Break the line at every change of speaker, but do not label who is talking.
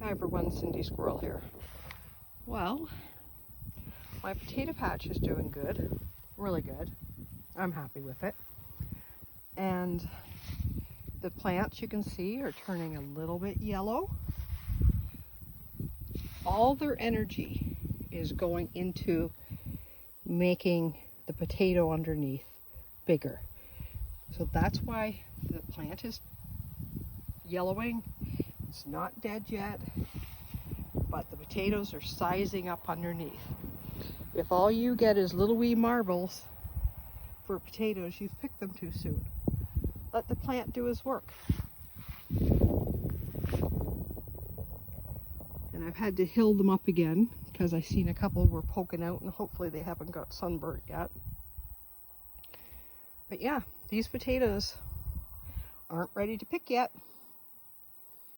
Hi everyone, Cindy Squirrel here. Well, my potato patch is doing good, really good. I'm happy with it. And the plants you can see are turning a little bit yellow. All their energy is going into making the potato underneath bigger. So that's why the plant is yellowing. It's not dead yet, but the potatoes are sizing up underneath. If all you get is little wee marbles for potatoes, you've picked them too soon. Let the plant do his work. And I've had to hill them up again because I seen a couple were poking out, and hopefully they haven't got sunburnt yet. But yeah, these potatoes aren't ready to pick yet.